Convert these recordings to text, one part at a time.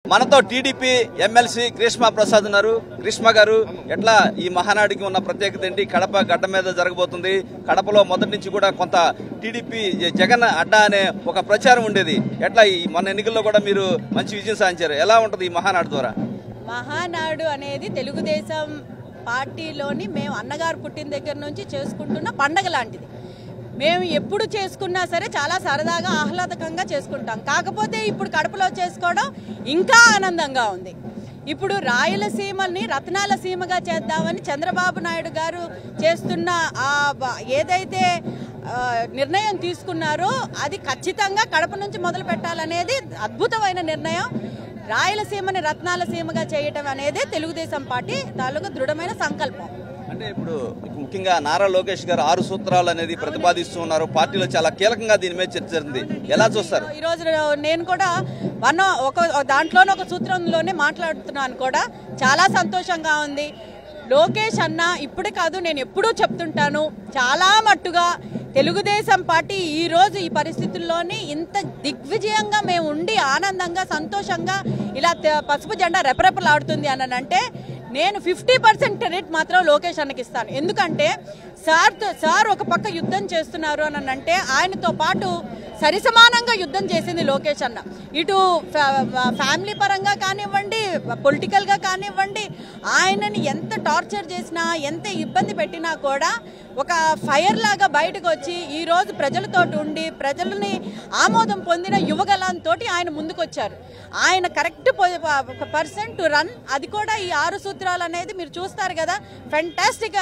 మనతో TDP MLC గ్రీష్మా ప్రసాద్ ఉన్నారు. గ్రీష్మ గారు, ఎట్లా ఈ మహానాడికి ఉన్న ప్రత్యేకత ఏంటి? కడప గడ్డ మీద జరగబోతుంది. కడపలో మొదటి నుంచి కూడా కొంత టీడీపీ జగన్ అడ్డా అనే ఒక ప్రచారం ఉండేది. ఎట్లా ఈ మొన్న ఎన్నికల్లో కూడా మీరు మంచి విజయం సాధించారు. ఎలా ఉంటుంది ఈ మహానాడు ద్వారా? మహానాడు అనేది తెలుగుదేశం పార్టీలోని మేము అన్నగారు పుట్టిన దగ్గర నుంచి చేసుకుంటున్న పండగ లాంటిది. మేము ఎప్పుడు చేసుకున్నా సరే చాలా సరదాగా ఆహ్లాదకంగా చేసుకుంటాం. కాకపోతే ఇప్పుడు కడపలో చేసుకోవడం ఇంకా ఆనందంగా ఉంది. ఇప్పుడు రాయలసీమని రత్నాల సీమగా చేద్దామని చంద్రబాబు నాయుడు గారు చేస్తున్న ఏదైతే నిర్ణయం తీసుకున్నారో అది ఖచ్చితంగా కడప నుంచి మొదలు పెట్టాలనేది అద్భుతమైన నిర్ణయం. రాయలసీమని రత్నాల సీమగా చేయటం అనేది తెలుగుదేశం పార్టీ తాలూకా దృఢమైన సంకల్పం. అంటే ఇప్పుడు ముఖ్యంగా నారా లోకేష్ గారు 6 సూత్రాలు అనేది ప్రతిపాదిస్తూ ఉన్నారు. పార్టీలో చాలా కీలకంగా దీని మీద చర్చ జరిగింది. ఎలా చూస్తారు? ఈ రోజు నేను కూడా దాంట్లోనే ఒక సూత్రంలోనే మాట్లాడుతున్నాను కూడా. చాలా సంతోషంగా ఉంది. లోకేష్ అన్న ఇప్పుడు కాదు, నేను ఎప్పుడూ చెప్తుంటాను, చాలా మట్టుగా తెలుగుదేశం పార్టీ ఈ రోజు ఈ పరిస్థితుల్లోని ఇంత దిగ్విజయంగా మేము ఉండి ఆనందంగా సంతోషంగా ఇలా పసుపు జెండా రెపరెపలాడుతుంది అని అంటే నేను 50% క్రెడిట్ మాత్రం లోకేష్ అన్నకి ఇస్తాను. ఎందుకంటే సార్ ఒక పక్క యుద్ధం చేస్తున్నారు అని అంటే ఆయనతో పాటు సరిసమానంగా యుద్ధం చేసింది లోకేష్ అన్న. ఇటు ఫ్యామిలీ పరంగా కానివ్వండి, పొలిటికల్గా కానివ్వండి, ఆయనని ఎంత టార్చర్ చేసినా ఎంత ఇబ్బంది పెట్టినా కూడా ఒక ఫైర్ లాగా బయటకు వచ్చి ఈరోజు ప్రజలతో ఉండి ప్రజలని ఆమోదం పొందిన యువగలంతో ఆయన ముందుకొచ్చారు. ఆయన కరెక్ట్ పర్సన్ టు రన్. అది కూడా ఈ 6 సూత్రాలు అనేది మీరు చూస్తారు కదా, ఫెంటాస్టిక్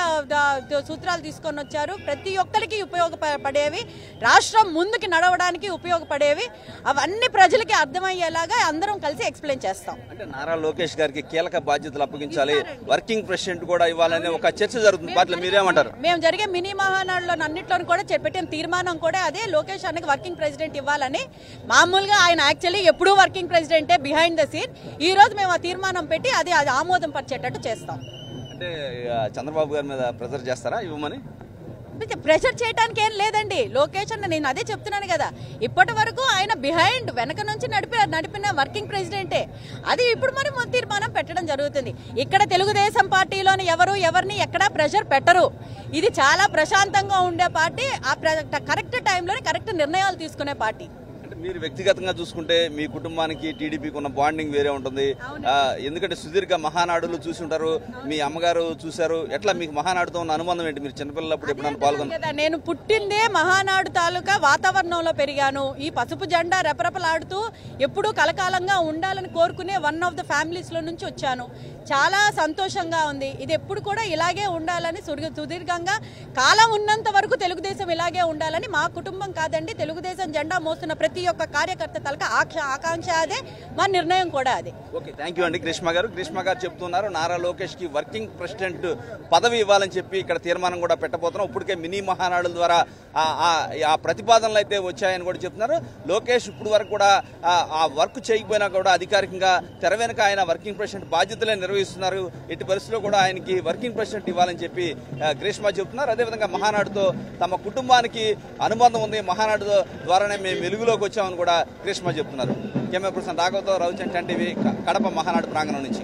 సూత్రాలు తీసుకొని వచ్చారు. ప్రతి ఒక్కరికి ఉపయోగపడేవి, రాష్ట్రం ముందుకి నడవడానికి ఉపయోగపడేవి. అవన్నీ ప్రజలకి అర్థమయ్యేలాగా అందరం కలిసి ఎక్స్ప్లెయిన్ చేస్తాం. అంటే నారా లోకేష్ గారికి కీలక బాధ్యతలు అప్పగించాలి, వర్కింగ్ ప్రెసిడెంట్ కూడా ఇవ్వాలనే ఒక చర్చ జరుగుతుంది పార్టీలో. మీరేమంటారు? మేము జరిగే మినీ మహానాడులో అన్నింటిలో కూడా పెట్టిన తీర్మానం కూడా అదే, లోకేష్ అన్నకి వర్కింగ్ ప్రెసిడెంట్ ఇవ్వాలని. మామూలుగా ఆయన యాక్చువల్లీ ఎప్పుడూ వర్కింగ్ ప్రెసిడెంటే బిహైండ్ ద సీన్. ఈ రోజు మేము ఆ తీర్మానం పెట్టి అది ఆమోదం పరిచేటట్టు చేస్తాం. అంటే చంద్రబాబు గారి మీద ప్రెజర్ చేస్తారా ఇవ్వమని? ప్రెషర్ చేయడానికి ఏం లేదండి. లోకేష్ అన్న, నేను అదే చెప్తున్నాను కదా, ఇప్పటి వరకు ఆయన బిహైండ్ వెనక నుంచి నడిపిన వర్కింగ్ ప్రెసిడెంటే. అది ఇప్పుడు మరి తీర్మానం పెట్టడం జరుగుతుంది. ఇక్కడ తెలుగుదేశం పార్టీలోని ఎవరిని ఎక్కడా ప్రెషర్ పెట్టరు. ఇది చాలా ప్రశాంతంగా ఉండే పార్టీ, ఆ కరెక్ట్ టైంలోనే కరెక్ట్ నిర్ణయాలు తీసుకునే పార్టీ. మీరు వ్యక్తిగతంగా చూసుకుంటే మీ కుటుంబానికి టీడీపీకి ఉన్న బాండింగ్ వేరే ఉంటుంది. ఎందుకంటే సుదీర్ఘ మహానాడులు చూసి ఉంటారు, మీ అమ్మగారు చూశారు. ఎట్లా మీకు మహానాడుతో ఉన్న అనుబంధం ఏంటి? మీరు చిన్నపిల్లప్పుడు ఎప్పుడైనా పాల్గొన్నారు? నేను పుట్టిందే మహానాడు తాలూకా వాతావరణంలో పెరిగాను. ఈ పసుపు జెండా రెపరెపలాడుతూ ఎప్పుడూ కలకాలంగా ఉండాలని కోరుకునే వన్ ఆఫ్ ద ఫ్యామిలీస్ లో నుంచి వచ్చాను. చాలా సంతోషంగా ఉంది. ఇది ఎప్పుడు కూడా ఇలాగే ఉండాలని, సుదీర్ఘంగా కాలం ఉన్నంత వరకు తెలుగుదేశం ఇలాగే ఉండాలని మా కుటుంబం కాదండి, తెలుగుదేశం జెండా మోస్తున్న ప్రతి ఒక్క కార్యకర్త తలక ఆకాంక్ష అదే, మా నిర్ణయం కూడా అదే. ఓకే, థ్యాంక్ యూ అండి గ్రీష్మ గారు. గ్రీష్మ గారు చెప్తున్నారు నారా లోకేష్ కి వర్కింగ్ ప్రెసిడెంట్ పదవి ఇవ్వాలని చెప్పి ఇక్కడ తీర్మానం కూడా పెట్టబోతున్నాం. ఇప్పటికే మినీ మహానాడుల ద్వారా ఆ ప్రతిపాదనలు అయితే వచ్చాయని కూడా చెప్తున్నారు. లోకేష్ ఇప్పుడు వరకు కూడా ఆ వర్క్ చేయకపోయినా కూడా అధికారికంగా తెర వెనుక ఆయన వర్కింగ్ ప్రెసిడెంట్ బాధ్యతలే నిర్వహిస్తున్నారు. ఎట్టి పరిస్థితుల్లో కూడా ఆయనకి వర్కింగ్ ప్రెసిడెంట్ ఇవ్వాలని చెప్పి గ్రీష్మ చెప్తున్నారు. అదేవిధంగా మహానాడుతో తమ కుటుంబానికి అనుబంధం ఉంది, మహానాడు ద్వారానే మేము వెలుగులోకి వచ్చామని కూడా గ్రీష్మ చెప్తున్నారు. కెమెరా పర్సన్ రాఘవతో రవిచంద్, 10 టీవీ, కడప మహానాడు ప్రాంగణం నుంచి.